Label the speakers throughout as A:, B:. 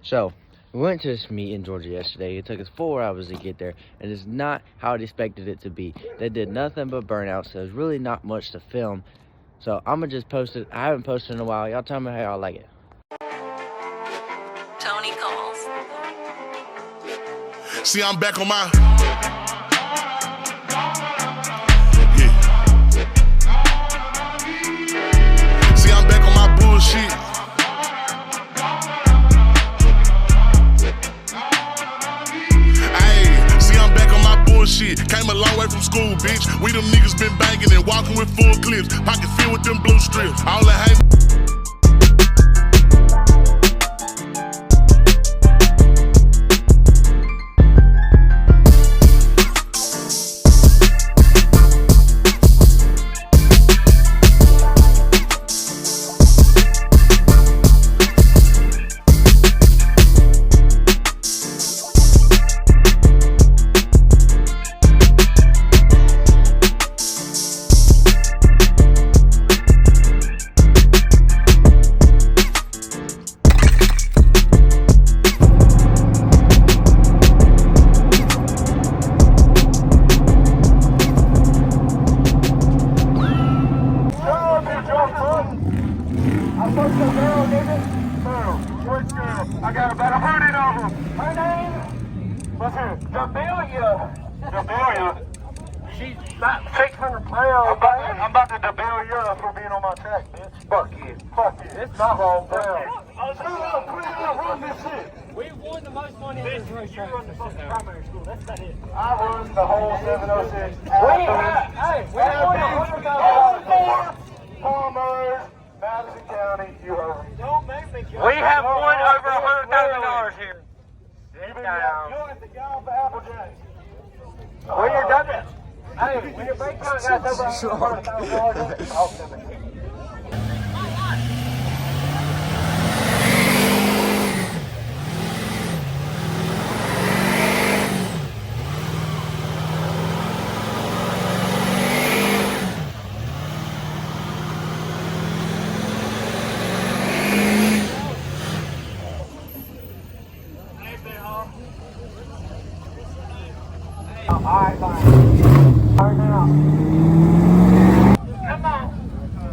A: So, we went to this meet in Georgia yesterday. It took us 4 hours to get there, and it's not how I expected it to be. They did nothing but burnouts, so there's really not much to film. So, I'm gonna just post it. I haven't posted in a while. Y'all tell me how y'all like it.
B: Tony calls.
C: See, I'm back on my... See, I'm back on my bullshit. Ayy, see, I'm back on my bullshit. Came a long way from school, bitch. We them niggas been banging and walking with full clips. Pocket filled with them blue strips. All that hate. I got about 100 of them. Her name? What's her? Debelia. She's about 600 pounds. I'm about to Debelia for being on my track, bitch. Fuck you. Fuck you. It's my hometown. Run this shit.
D: We won the most money in this racetrack.
C: You run the fucking primary school. That's about it.
D: I
C: run the whole 706.
D: We won $100,000.
C: Palmer, Madison County, you heard me.
D: Don't make me kill.
E: We have won over $100,000 here.
C: You're at the guy for Applejack.
D: When you're done it. Hey, when your bank account got over $100,000, I'll send it. Alright, fine. Alright now.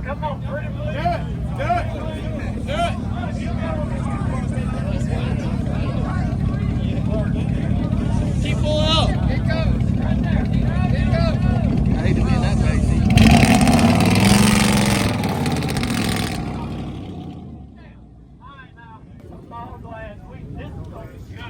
D: Come on, pretty boy. Do it. Keep pulling up. Get going. I hate to be in that back seat. Alright now. Small glass. This is going to be good.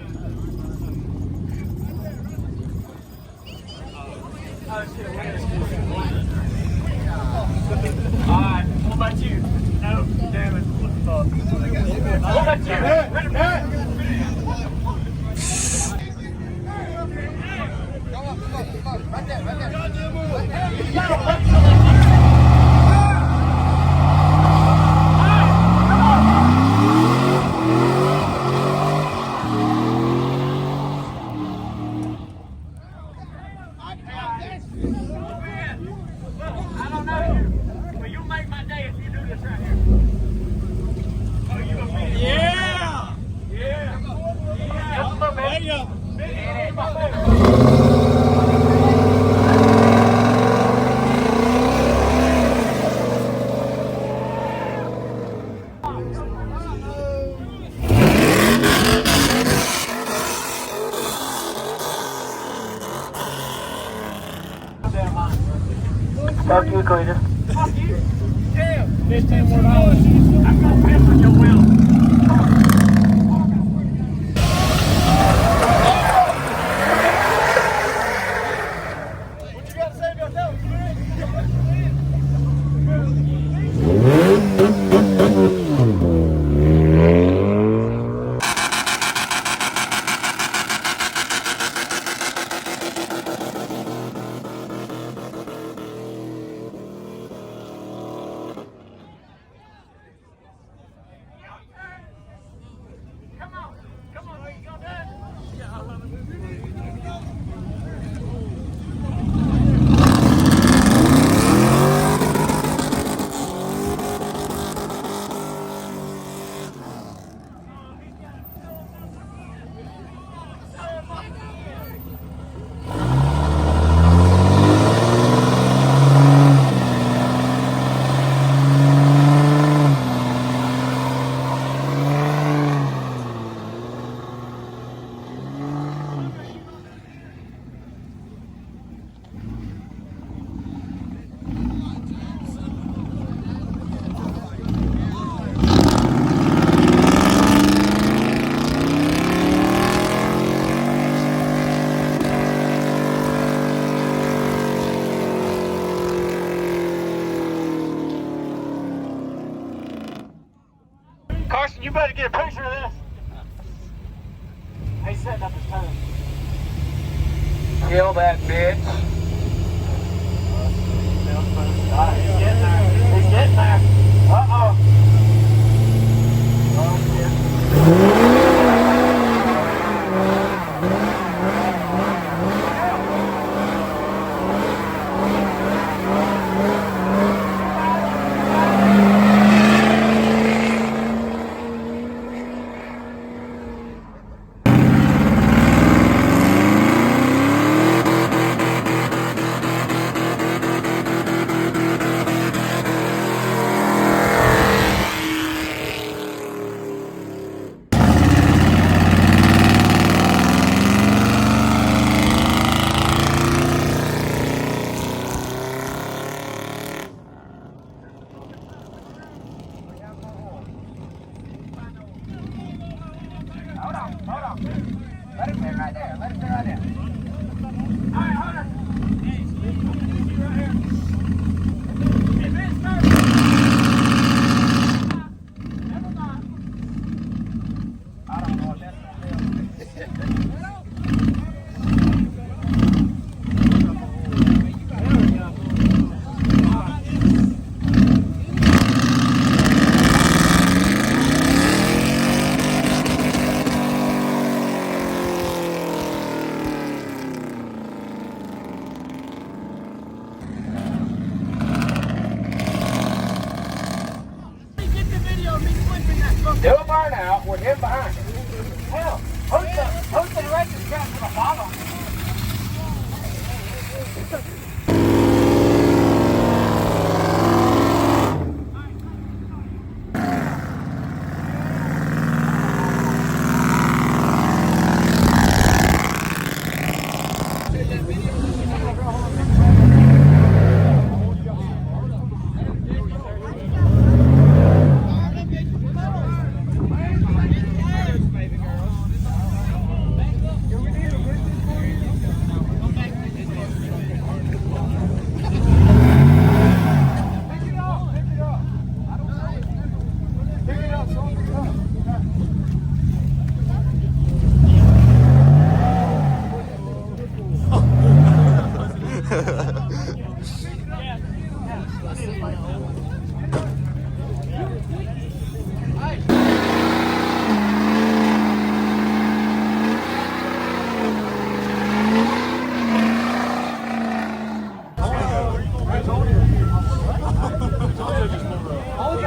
D: Alright, what about you? No, damn it. What the fuck? What about you? Right there. I don't know you, but you'll make my day if you do this right here. Oh, you a big Yeah! Yeah! Fuck you, Cletus. Fuck you. Damn. $15 more. I'm gonna piss on your wheel. What you got to say about that
C: better get a picture of this. He's setting up his tone.
E: Kill that bitch.
C: He's getting there. He's getting there. Uh-oh. Oh, shit.
E: Let it sit right there. Let it sit right there.
D: All right, Hunter. Hey, right here. If it's never mind.
E: I don't know what that's going to do a burnout with him behind him.
C: Hell, who's the director's got to follow?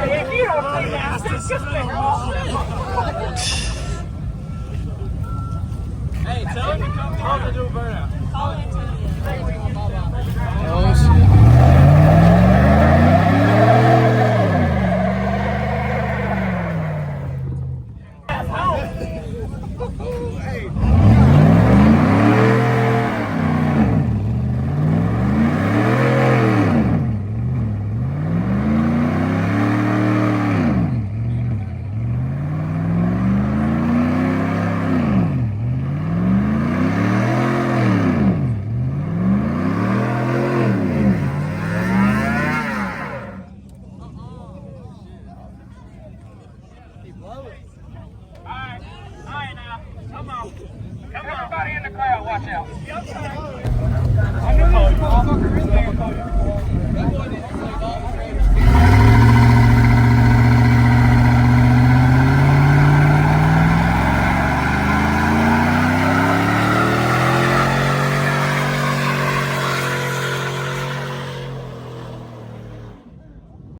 E: If you don't see that, just figure off.
D: Hey, tell him to come to do a burnout. Alright now. Come on.
E: Everybody in the crowd, watch out.
D: I knew this motherfucker in there.